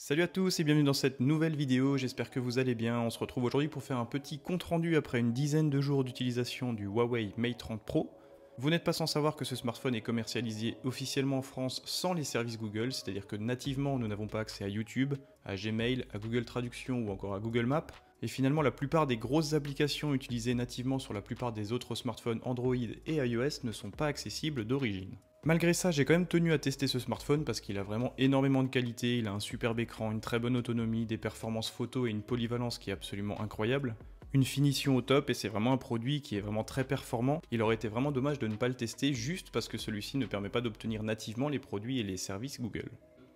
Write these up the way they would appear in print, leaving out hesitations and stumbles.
Salut à tous et bienvenue dans cette nouvelle vidéo, j'espère que vous allez bien. On se retrouve aujourd'hui pour faire un petit compte rendu après une dizaine de jours d'utilisation du Huawei Mate 30 Pro. Vous n'êtes pas sans savoir que ce smartphone est commercialisé officiellement en France sans les services Google, c'est-à-dire que nativement nous n'avons pas accès à YouTube, à Gmail, à Google Traduction ou encore à Google Maps. Et finalement la plupart des grosses applications utilisées nativement sur la plupart des autres smartphones Android et iOS ne sont pas accessibles d'origine. Malgré ça, j'ai quand même tenu à tester ce smartphone parce qu'il a vraiment énormément de qualité, il a un superbe écran, une très bonne autonomie, des performances photo et une polyvalence qui est absolument incroyable. Une finition au top et c'est vraiment un produit qui est vraiment très performant. Il aurait été vraiment dommage de ne pas le tester juste parce que celui-ci ne permet pas d'obtenir nativement les produits et les services Google.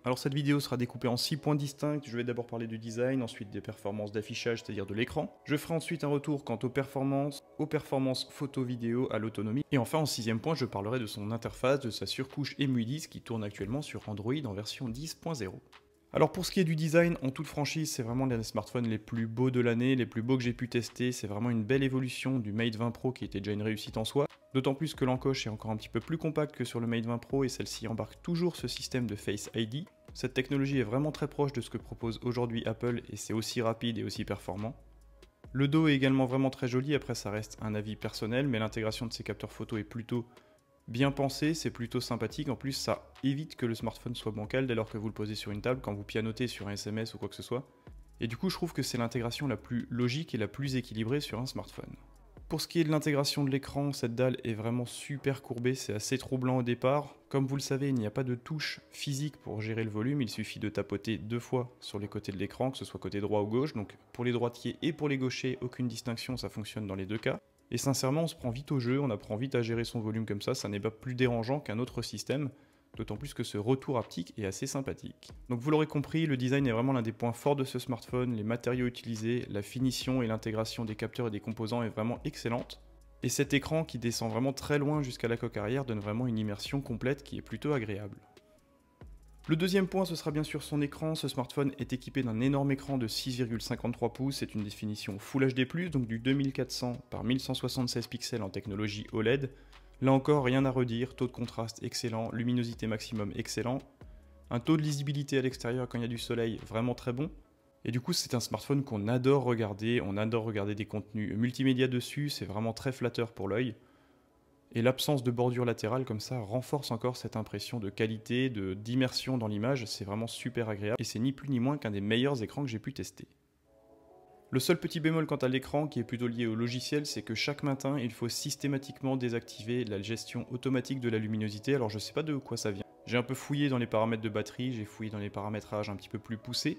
Alors cette vidéo sera découpée en 6 points distincts, je vais d'abord parler du design, ensuite des performances d'affichage, c'est-à-dire de l'écran. Je ferai ensuite un retour quant aux performances photo-vidéo, à l'autonomie. Et enfin en 6ème point, je parlerai de son interface, de sa surcouche EMUI10 qui tourne actuellement sur Android en version 10.0. Alors pour ce qui est du design, en toute franchise, c'est vraiment l'un des smartphones les plus beaux de l'année, les plus beaux que j'ai pu tester. C'est vraiment une belle évolution du Mate 20 Pro qui était déjà une réussite en soi. D'autant plus que l'encoche est encore un petit peu plus compacte que sur le Mate 20 Pro et celle-ci embarque toujours ce système de Face ID. Cette technologie est vraiment très proche de ce que propose aujourd'hui Apple et c'est aussi rapide et aussi performant. Le dos est également vraiment très joli, après ça reste un avis personnel, mais l'intégration de ces capteurs photo est plutôt bien pensé, c'est plutôt sympathique, en plus ça évite que le smartphone soit bancal dès lors que vous le posez sur une table, quand vous pianotez sur un SMS ou quoi que ce soit. Et du coup je trouve que c'est l'intégration la plus logique et la plus équilibrée sur un smartphone. Pour ce qui est de l'intégration de l'écran, cette dalle est vraiment super courbée, c'est assez troublant au départ. Comme vous le savez, il n'y a pas de touche physique pour gérer le volume, il suffit de tapoter 2 fois sur les côtés de l'écran, que ce soit côté droit ou gauche, donc pour les droitiers et pour les gauchers, aucune distinction, ça fonctionne dans les deux cas. Et sincèrement, on se prend vite au jeu, on apprend vite à gérer son volume comme ça n'est pas plus dérangeant qu'un autre système, d'autant plus que ce retour haptique est assez sympathique. Donc vous l'aurez compris, le design est vraiment l'un des points forts de ce smartphone, les matériaux utilisés, la finition et l'intégration des capteurs et des composants est vraiment excellente. Et cet écran qui descend vraiment très loin jusqu'à la coque arrière donne vraiment une immersion complète qui est plutôt agréable. Le deuxième point, ce sera bien sûr son écran. Ce smartphone est équipé d'un énorme écran de 6,53 pouces, c'est une définition Full HD+, donc du 2400 par 1176 pixels en technologie OLED. Là encore, rien à redire, taux de contraste excellent, luminosité maximum excellent, un taux de lisibilité à l'extérieur quand il y a du soleil vraiment très bon. Et du coup, c'est un smartphone qu'on adore regarder, on adore regarder des contenus multimédia dessus, c'est vraiment très flatteur pour l'œil. Et l'absence de bordure latérale comme ça renforce encore cette impression de qualité, d'immersion dans l'image, c'est vraiment super agréable et c'est ni plus ni moins qu'un des meilleurs écrans que j'ai pu tester. Le seul petit bémol quant à l'écran qui est plutôt lié au logiciel, c'est que chaque matin il faut systématiquement désactiver la gestion automatique de la luminosité, alors je sais pas de quoi ça vient. J'ai un peu fouillé dans les paramètres de batterie, j'ai fouillé dans les paramétrages un petit peu plus poussés,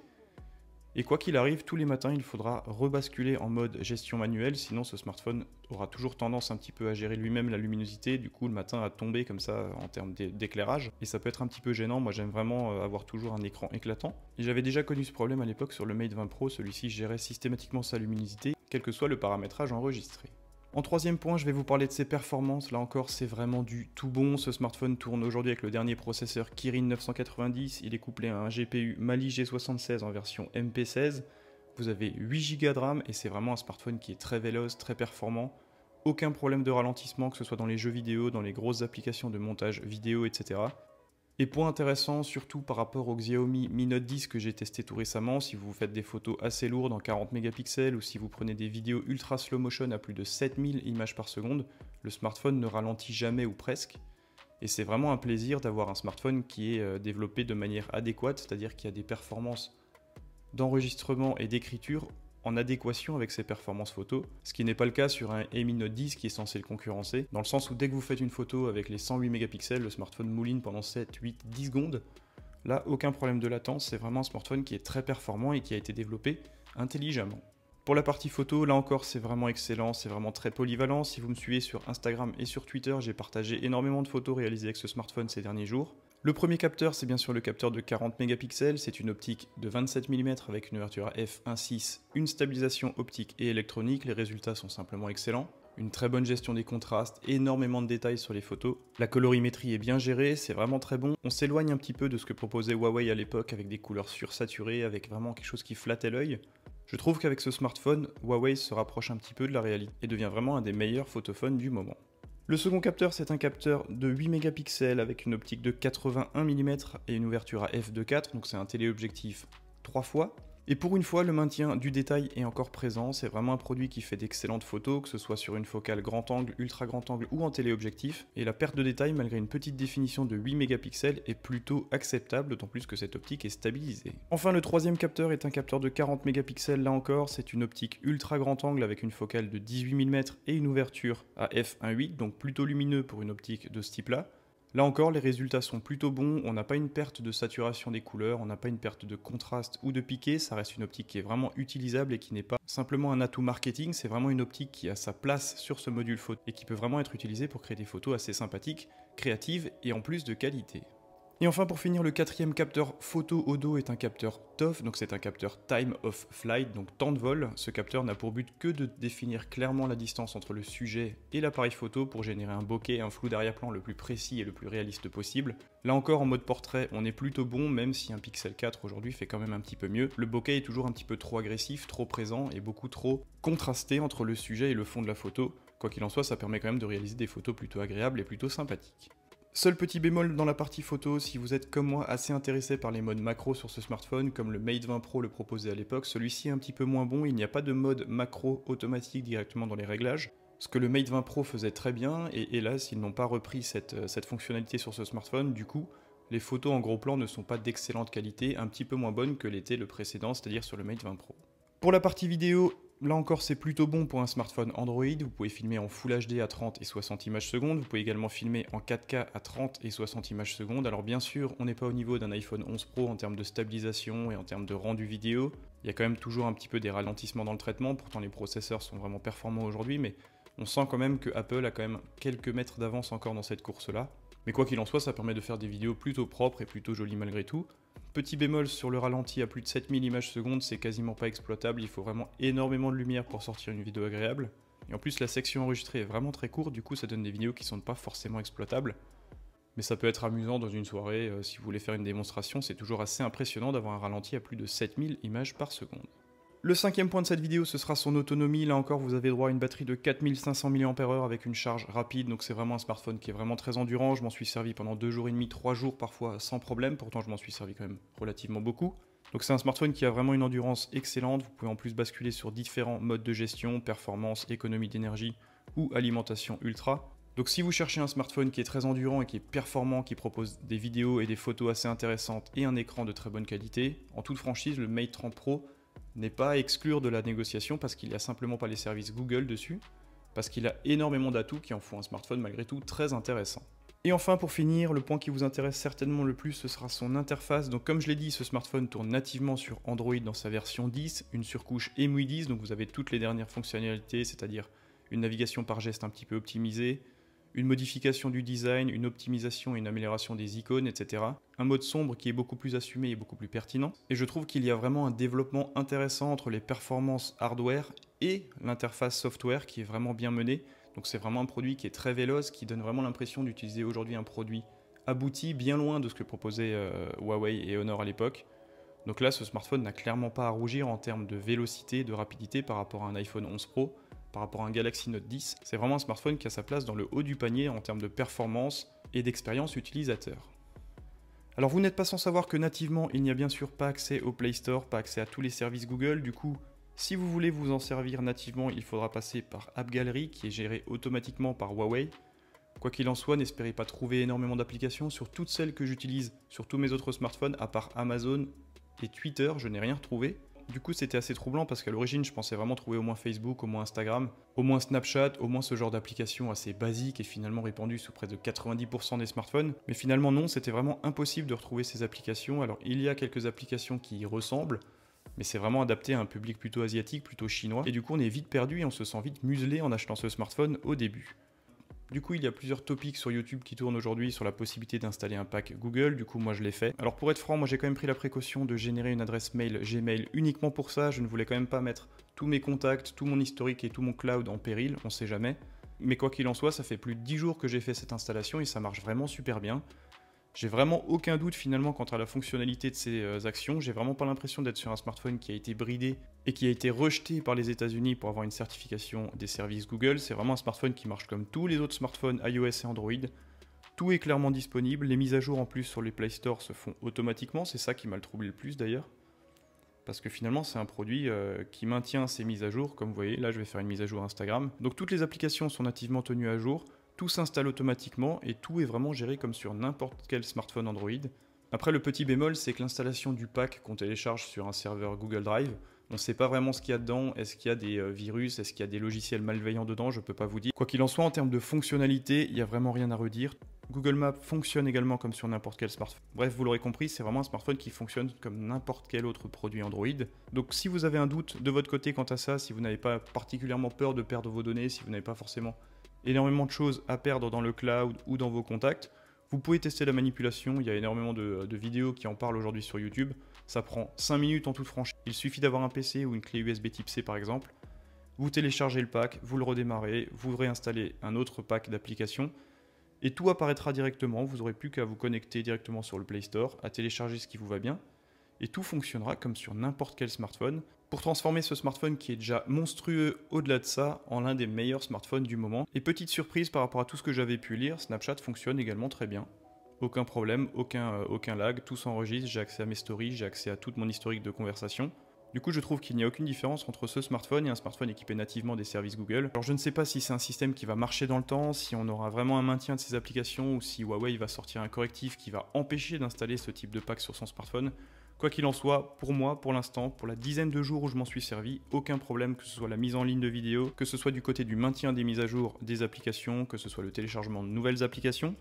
et quoi qu'il arrive, tous les matins, il faudra rebasculer en mode gestion manuelle, sinon ce smartphone aura toujours tendance un petit peu à gérer lui-même la luminosité, du coup le matin à tomber comme ça en termes d'éclairage, et ça peut être un petit peu gênant. Moi j'aime vraiment avoir toujours un écran éclatant, et j'avais déjà connu ce problème à l'époque sur le Mate 20 Pro, celui-ci gérait systématiquement sa luminosité, quel que soit le paramétrage enregistré. En troisième point, je vais vous parler de ses performances. Là encore, c'est vraiment du tout bon. Ce smartphone tourne aujourd'hui avec le dernier processeur Kirin 990. Il est couplé à un GPU Mali G76 en version MP16. Vous avez 8 Go de RAM et c'est vraiment un smartphone qui est très véloce, très performant. Aucun problème de ralentissement, que ce soit dans les jeux vidéo, dans les grosses applications de montage vidéo, etc. Et point intéressant, surtout par rapport au Xiaomi Mi Note 10 que j'ai testé tout récemment, si vous faites des photos assez lourdes en 40 mégapixels ou si vous prenez des vidéos ultra slow motion à plus de 7000 images par seconde, le smartphone ne ralentit jamais ou presque. Et c'est vraiment un plaisir d'avoir un smartphone qui est développé de manière adéquate, c'est-à-dire qu'il y a des performances d'enregistrement et d'écriture en adéquation avec ses performances photo, ce qui n'est pas le cas sur un Mi Note 10 qui est censé le concurrencer, dans le sens où dès que vous faites une photo avec les 108 mégapixels, le smartphone mouline pendant 7, 8, 10 secondes. Là, aucun problème de latence, c'est vraiment un smartphone qui est très performant et qui a été développé intelligemment. Pour la partie photo, là encore c'est vraiment excellent, c'est vraiment très polyvalent. Si vous me suivez sur Instagram et sur Twitter, j'ai partagé énormément de photos réalisées avec ce smartphone ces derniers jours. Le premier capteur, c'est bien sûr le capteur de 40 mégapixels, c'est une optique de 27 mm avec une ouverture à f1.6, une stabilisation optique et électronique, les résultats sont simplement excellents. Une très bonne gestion des contrastes, énormément de détails sur les photos. La colorimétrie est bien gérée, c'est vraiment très bon. On s'éloigne un petit peu de ce que proposait Huawei à l'époque avec des couleurs sursaturées, avec vraiment quelque chose qui flattait l'œil. Je trouve qu'avec ce smartphone, Huawei se rapproche un petit peu de la réalité et devient vraiment un des meilleurs photophones du moment. Le second capteur, c'est un capteur de 8 mégapixels avec une optique de 81 mm et une ouverture à f2.4, donc c'est un téléobjectif 3 fois. Et pour une fois, le maintien du détail est encore présent, c'est vraiment un produit qui fait d'excellentes photos, que ce soit sur une focale grand angle, ultra grand angle ou en téléobjectif, et la perte de détail malgré une petite définition de 8 mégapixels est plutôt acceptable, d'autant plus que cette optique est stabilisée. Enfin, le troisième capteur est un capteur de 40 mégapixels, là encore, c'est une optique ultra grand angle avec une focale de 18 mm et une ouverture à f1.8, donc plutôt lumineux pour une optique de ce type-là. Là encore, les résultats sont plutôt bons, on n'a pas une perte de saturation des couleurs, on n'a pas une perte de contraste ou de piqué, ça reste une optique qui est vraiment utilisable et qui n'est pas simplement un atout marketing, c'est vraiment une optique qui a sa place sur ce module photo et qui peut vraiment être utilisée pour créer des photos assez sympathiques, créatives et en plus de qualité. Et enfin pour finir, le quatrième capteur photo au dos est un capteur TOF, donc c'est un capteur Time of Flight, donc temps de vol. Ce capteur n'a pour but que de définir clairement la distance entre le sujet et l'appareil photo pour générer un bokeh, un flou d'arrière-plan le plus précis et le plus réaliste possible. Là encore en mode portrait, on est plutôt bon, même si un Pixel 4 aujourd'hui fait quand même un petit peu mieux. Le bokeh est toujours un petit peu trop agressif, trop présent et beaucoup trop contrasté entre le sujet et le fond de la photo. Quoi qu'il en soit, ça permet quand même de réaliser des photos plutôt agréables et plutôt sympathiques. Seul petit bémol dans la partie photo, si vous êtes comme moi assez intéressé par les modes macro sur ce smartphone, comme le Mate 20 Pro le proposait à l'époque, celui-ci est un petit peu moins bon, il n'y a pas de mode macro automatique directement dans les réglages, ce que le Mate 20 Pro faisait très bien, et hélas ils n'ont pas repris cette fonctionnalité sur ce smartphone, du coup les photos en gros plan ne sont pas d'excellente qualité, un petit peu moins bonnes que l'était le précédent, c'est-à-dire sur le Mate 20 Pro. Pour la partie vidéo, là encore c'est plutôt bon pour un smartphone Android, vous pouvez filmer en Full HD à 30 et 60 images secondes, vous pouvez également filmer en 4K à 30 et 60 images secondes. Alors bien sûr, on n'est pas au niveau d'un iPhone 11 Pro en termes de stabilisation et en termes de rendu vidéo, il y a quand même toujours un petit peu des ralentissements dans le traitement, pourtant les processeurs sont vraiment performants aujourd'hui, mais on sent quand même que Apple a quand même quelques mètres d'avance encore dans cette course-là. Mais quoi qu'il en soit, ça permet de faire des vidéos plutôt propres et plutôt jolies malgré tout. Petit bémol sur le ralenti à plus de 7000 images secondes, c'est quasiment pas exploitable, il faut vraiment énormément de lumière pour sortir une vidéo agréable. Et en plus la section enregistrée est vraiment très courte, du coup ça donne des vidéos qui sont pas forcément exploitables. Mais ça peut être amusant dans une soirée, si vous voulez faire une démonstration, c'est toujours assez impressionnant d'avoir un ralenti à plus de 7000 images par seconde. Le cinquième point de cette vidéo, ce sera son autonomie. Là encore, vous avez droit à une batterie de 4500 mAh avec une charge rapide. Donc c'est vraiment un smartphone qui est vraiment très endurant. Je m'en suis servi pendant 2 jours et demi, 3 jours parfois sans problème. Pourtant, je m'en suis servi quand même relativement beaucoup. Donc c'est un smartphone qui a vraiment une endurance excellente. Vous pouvez en plus basculer sur différents modes de gestion, performance, économie d'énergie ou alimentation ultra. Donc si vous cherchez un smartphone qui est très endurant et qui est performant, qui propose des vidéos et des photos assez intéressantes et un écran de très bonne qualité, en toute franchise, le Mate 30 Pro n'est pas à exclure de la négociation parce qu'il n'y a simplement pas les services Google dessus, parce qu'il a énormément d'atouts qui en font un smartphone malgré tout très intéressant. Et enfin pour finir, le point qui vous intéresse certainement le plus, ce sera son interface. Donc comme je l'ai dit, ce smartphone tourne nativement sur Android dans sa version 10, une surcouche EMUI 10, donc vous avez toutes les dernières fonctionnalités, c'est-à-dire une navigation par geste un petit peu optimisée, une modification du design, une optimisation et une amélioration des icônes, etc. Un mode sombre qui est beaucoup plus assumé et beaucoup plus pertinent. Et je trouve qu'il y a vraiment un développement intéressant entre les performances hardware et l'interface software qui est vraiment bien menée. Donc c'est vraiment un produit qui est très véloce, qui donne vraiment l'impression d'utiliser aujourd'hui un produit abouti, bien loin de ce que proposaient Huawei et Honor à l'époque. Donc là, ce smartphone n'a clairement pas à rougir en termes de vélocité, de rapidité par rapport à un iPhone 11 Pro, par rapport à un Galaxy Note 10. C'est vraiment un smartphone qui a sa place dans le haut du panier en termes de performance et d'expérience utilisateur. Alors vous n'êtes pas sans savoir que nativement, il n'y a bien sûr pas accès au Play Store, pas accès à tous les services Google. Du coup, si vous voulez vous en servir nativement, il faudra passer par App Gallery qui est géré automatiquement par Huawei. Quoi qu'il en soit, n'espérez pas trouver énormément d'applications. Sur toutes celles que j'utilise sur tous mes autres smartphones, à part Amazon et Twitter, je n'ai rien retrouvé. Du coup, c'était assez troublant parce qu'à l'origine, je pensais vraiment trouver au moins Facebook, au moins Instagram, au moins Snapchat, au moins ce genre d'application assez basique et finalement répandue sous près de 90% des smartphones. Mais finalement non, c'était vraiment impossible de retrouver ces applications. Alors il y a quelques applications qui y ressemblent, mais c'est vraiment adapté à un public plutôt asiatique, plutôt chinois. Et du coup, on est vite perdu et on se sent vite muselé en achetant ce smartphone au début. Du coup, il y a plusieurs topics sur YouTube qui tournent aujourd'hui sur la possibilité d'installer un pack Google. Du coup, moi, je l'ai fait. Alors, pour être franc, moi, j'ai quand même pris la précaution de générer une adresse mail Gmail uniquement pour ça. Je ne voulais quand même pas mettre tous mes contacts, tout mon historique et tout mon cloud en péril. On sait jamais. Mais quoi qu'il en soit, ça fait plus de 10 jours que j'ai fait cette installation et ça marche vraiment super bien. J'ai vraiment aucun doute finalement quant à la fonctionnalité de ces actions. J'ai vraiment pas l'impression d'être sur un smartphone qui a été bridé et qui a été rejeté par les États-Unis pour avoir une certification des services Google. C'est vraiment un smartphone qui marche comme tous les autres smartphones iOS et Android. Tout est clairement disponible. Les mises à jour en plus sur les Play Store se font automatiquement. C'est ça qui m'a le troublé le plus d'ailleurs. parce que finalement c'est un produit qui maintient ses mises à jour. Comme vous voyez, là je vais faire une mise à jour Instagram. Donc toutes les applications sont nativement tenues à jour, tout s'installe automatiquement et tout est vraiment géré comme sur n'importe quel smartphone Android. Après, le petit bémol, c'est que l'installation du pack qu'on télécharge sur un serveur Google Drive, on ne sait pas vraiment ce qu'il y a dedans. Est-ce qu'il y a des virus? Est-ce qu'il y a des logiciels malveillants dedans? Je ne peux pas vous dire. Quoi qu'il en soit, en termes de fonctionnalité, il n'y a vraiment rien à redire. Google Maps fonctionne également comme sur n'importe quel smartphone. Bref, vous l'aurez compris, c'est vraiment un smartphone qui fonctionne comme n'importe quel autre produit Android. Donc si vous avez un doute de votre côté quant à ça, si vous n'avez pas particulièrement peur de perdre vos données, si vous n'avez pas forcément énormément de choses à perdre dans le cloud ou dans vos contacts, vous pouvez tester la manipulation. Il y a énormément de vidéos qui en parlent aujourd'hui sur YouTube. Ça prend 5 minutes en toute franchise. Il suffit d'avoir un PC ou une clé USB type C par exemple. Vous téléchargez le pack, vous le redémarrez, vous réinstallez un autre pack d'applications et tout apparaîtra directement. Vous n'aurez plus qu'à vous connecter directement sur le Play Store, à télécharger ce qui vous va bien et tout fonctionnera comme sur n'importe quel smartphone pour transformer ce smartphone qui est déjà monstrueux au-delà de ça en l'un des meilleurs smartphones du moment. Et petite surprise par rapport à tout ce que j'avais pu lire, Snapchat fonctionne également très bien. Aucun problème, aucun lag, tout s'enregistre, j'ai accès à mes stories, j'ai accès à tout mon historique de conversation. Du coup, je trouve qu'il n'y a aucune différence entre ce smartphone et un smartphone équipé nativement des services Google. Alors je ne sais pas si c'est un système qui va marcher dans le temps, si on aura vraiment un maintien de ces applications ou si Huawei va sortir un correctif qui va empêcher d'installer ce type de pack sur son smartphone. Quoi qu'il en soit, pour moi, pour l'instant, pour la dizaine de jours où je m'en suis servi, aucun problème, que ce soit la mise en ligne de vidéos, que ce soit du côté du maintien des mises à jour des applications, que ce soit le téléchargement de nouvelles applications.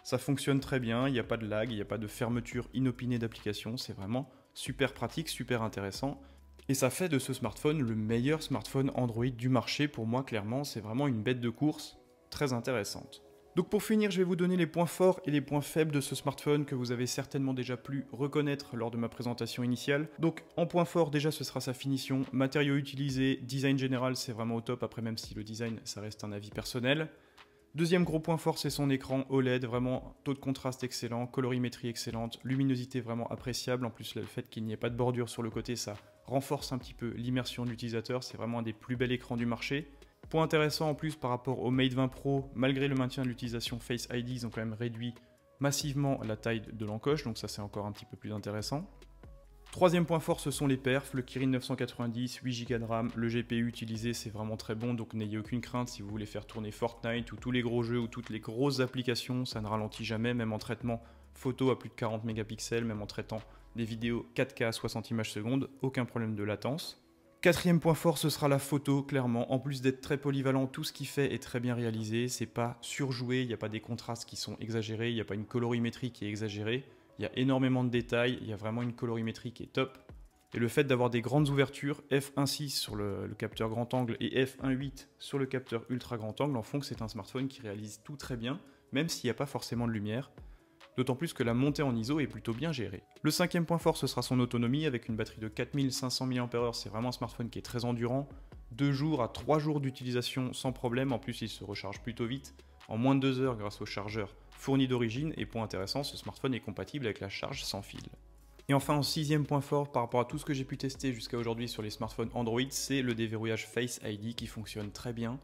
Ça fonctionne très bien, il n'y a pas de lag, il n'y a pas de fermeture inopinée d'applications, c'est vraiment super pratique, super intéressant. Et ça fait de ce smartphone le meilleur smartphone Android du marché. Pour moi, clairement, c'est vraiment une bête de course très intéressante. Donc pour finir, je vais vous donner les points forts et les points faibles de ce smartphone que vous avez certainement déjà pu reconnaître lors de ma présentation initiale. Donc en point fort, déjà ce sera sa finition, matériaux utilisés, design général, c'est vraiment au top, après même si le design, ça reste un avis personnel. Deuxième gros point fort, c'est son écran OLED, vraiment taux de contraste excellent, colorimétrie excellente, luminosité vraiment appréciable, en plus le fait qu'il n'y ait pas de bordure sur le côté, ça renforce un petit peu l'immersion de l'utilisateur, c'est vraiment un des plus bels écrans du marché. Point intéressant en plus par rapport au Mate 20 Pro, malgré le maintien de l'utilisation Face ID, ils ont quand même réduit massivement la taille de l'encoche, donc ça c'est encore un petit peu plus intéressant. Troisième point fort, ce sont les perfs, le Kirin 990, 8 Go de RAM, le GPU utilisé c'est vraiment très bon, donc n'ayez aucune crainte si vous voulez faire tourner Fortnite ou tous les gros jeux ou toutes les grosses applications, ça ne ralentit jamais, même en traitement photo à plus de 40 mégapixels, même en traitant des vidéos 4K à 60 images secondes, aucun problème de latence. Quatrième point fort, ce sera la photo, clairement. En plus d'être très polyvalent, tout ce qu'il fait est très bien réalisé. C'est pas surjoué, il n'y a pas des contrastes qui sont exagérés, il n'y a pas une colorimétrie qui est exagérée. Il y a énormément de détails, il y a vraiment une colorimétrie qui est top. Et le fait d'avoir des grandes ouvertures, f1.6 sur le capteur grand angle et f1.8 sur le capteur ultra grand angle, en font que c'est un smartphone qui réalise tout très bien, même s'il n'y a pas forcément de lumière. D'autant plus que la montée en ISO est plutôt bien gérée. Le cinquième point fort, ce sera son autonomie, avec une batterie de 4500 mAh, c'est vraiment un smartphone qui est très endurant. 2 jours à 3 jours d'utilisation sans problème, en plus il se recharge plutôt vite, en moins de 2 heures grâce au chargeur fourni d'origine, et point intéressant, ce smartphone est compatible avec la charge sans fil. Et enfin, en sixième point fort, par rapport à tout ce que j'ai pu tester jusqu'à aujourd'hui sur les smartphones Android, c'est le déverrouillage Face ID qui fonctionne très bien.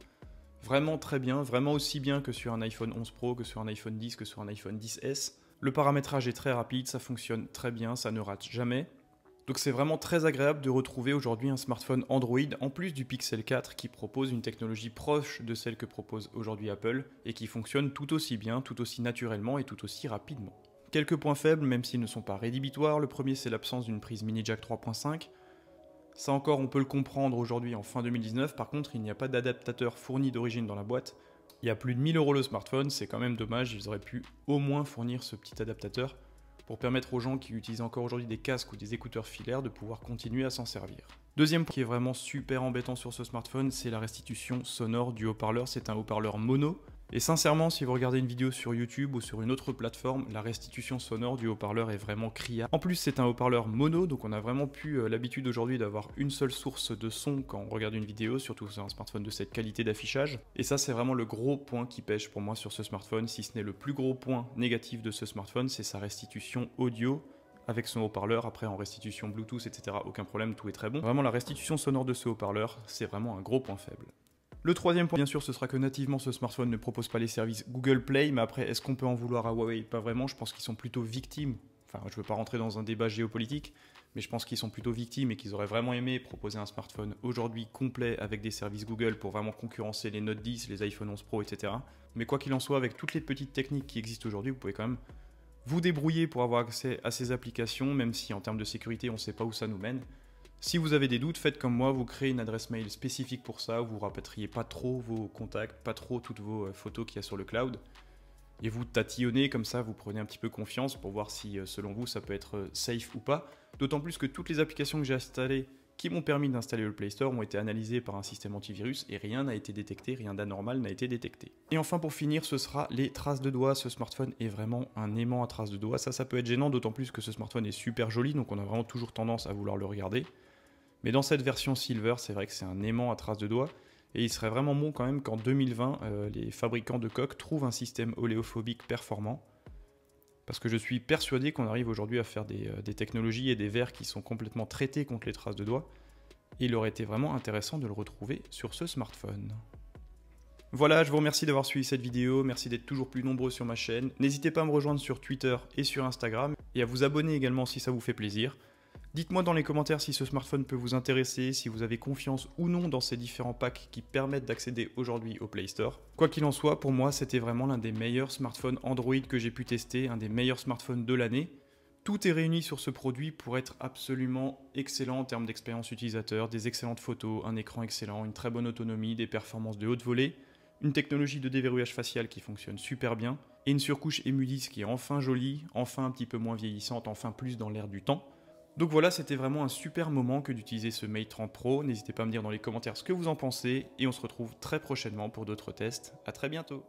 Vraiment très bien, vraiment aussi bien que sur un iPhone 11 Pro, que sur un iPhone 10, que sur un iPhone 10S. Le paramétrage est très rapide, ça fonctionne très bien, ça ne rate jamais. Donc c'est vraiment très agréable de retrouver aujourd'hui un smartphone Android en plus du Pixel 4 qui propose une technologie proche de celle que propose aujourd'hui Apple et qui fonctionne tout aussi bien, tout aussi naturellement et tout aussi rapidement. Quelques points faibles, même s'ils ne sont pas rédhibitoires. Le premier, c'est l'absence d'une prise mini jack 3.5. Ça encore, on peut le comprendre aujourd'hui en fin 2019. Par contre, il n'y a pas d'adaptateur fourni d'origine dans la boîte. Il y a plus de 1000 € le smartphone, c'est quand même dommage. Ils auraient pu au moins fournir ce petit adaptateur pour permettre aux gens qui utilisent encore aujourd'hui des casques ou des écouteurs filaires de pouvoir continuer à s'en servir. Deuxième point qui est vraiment super embêtant sur ce smartphone, c'est la restitution sonore du haut-parleur. C'est un haut-parleur mono. Et sincèrement, si vous regardez une vidéo sur YouTube ou sur une autre plateforme, la restitution sonore du haut-parleur est vraiment criarde. En plus, c'est un haut-parleur mono, donc on a vraiment plus l'habitude aujourd'hui d'avoir une seule source de son quand on regarde une vidéo, surtout sur un smartphone de cette qualité d'affichage. Et ça, c'est vraiment le gros point qui pêche pour moi sur ce smartphone, si ce n'est le plus gros point négatif de ce smartphone, c'est sa restitution audio avec son haut-parleur. Après, en restitution Bluetooth, etc., aucun problème, tout est très bon. Vraiment, la restitution sonore de ce haut-parleur, c'est vraiment un gros point faible. Le troisième point, bien sûr, ce sera que nativement, ce smartphone ne propose pas les services Google Play, mais après, est-ce qu'on peut en vouloir à Huawei? Pas vraiment, je pense qu'ils sont plutôt victimes. Enfin, je ne veux pas rentrer dans un débat géopolitique, mais je pense qu'ils sont plutôt victimes et qu'ils auraient vraiment aimé proposer un smartphone aujourd'hui complet avec des services Google pour vraiment concurrencer les Note 10, les iPhone 11 Pro, etc. Mais quoi qu'il en soit, avec toutes les petites techniques qui existent aujourd'hui, vous pouvez quand même vous débrouiller pour avoir accès à ces applications, même si en termes de sécurité, on ne sait pas où ça nous mène. Si vous avez des doutes, faites comme moi, vous créez une adresse mail spécifique pour ça, vous rapatriez pas trop vos contacts, pas trop toutes vos photos qu'il y a sur le cloud, et vous tatillonnez comme ça, vous prenez un petit peu confiance pour voir si selon vous ça peut être safe ou pas. D'autant plus que toutes les applications que j'ai installées qui m'ont permis d'installer le Play Store ont été analysées par un système antivirus et rien n'a été détecté, rien d'anormal n'a été détecté. Et enfin pour finir, ce sera les traces de doigts. Ce smartphone est vraiment un aimant à traces de doigts. Ça peut être gênant, d'autant plus que ce smartphone est super joli, donc on a vraiment toujours tendance à vouloir le regarder. Mais dans cette version Silver, c'est vrai que c'est un aimant à traces de doigts. Et il serait vraiment bon quand même qu'en 2020, les fabricants de coques trouvent un système oléophobique performant. Parce que je suis persuadé qu'on arrive aujourd'hui à faire des technologies et des verres qui sont complètement traités contre les traces de doigts. Et il aurait été vraiment intéressant de le retrouver sur ce smartphone. Voilà, je vous remercie d'avoir suivi cette vidéo, merci d'être toujours plus nombreux sur ma chaîne. N'hésitez pas à me rejoindre sur Twitter et sur Instagram, et à vous abonner également si ça vous fait plaisir. Dites-moi dans les commentaires si ce smartphone peut vous intéresser, si vous avez confiance ou non dans ces différents packs qui permettent d'accéder aujourd'hui au Play Store. Quoi qu'il en soit, pour moi, c'était vraiment l'un des meilleurs smartphones Android que j'ai pu tester, un des meilleurs smartphones de l'année. Tout est réuni sur ce produit pour être absolument excellent en termes d'expérience utilisateur, des excellentes photos, un écran excellent, une très bonne autonomie, des performances de haute volée, une technologie de déverrouillage facial qui fonctionne super bien, et une surcouche EMU10 qui est enfin jolie, enfin un petit peu moins vieillissante, enfin plus dans l'air du temps. Donc voilà, c'était vraiment un super moment que d'utiliser ce Mate 30 Pro. N'hésitez pas à me dire dans les commentaires ce que vous en pensez et on se retrouve très prochainement pour d'autres tests. À très bientôt.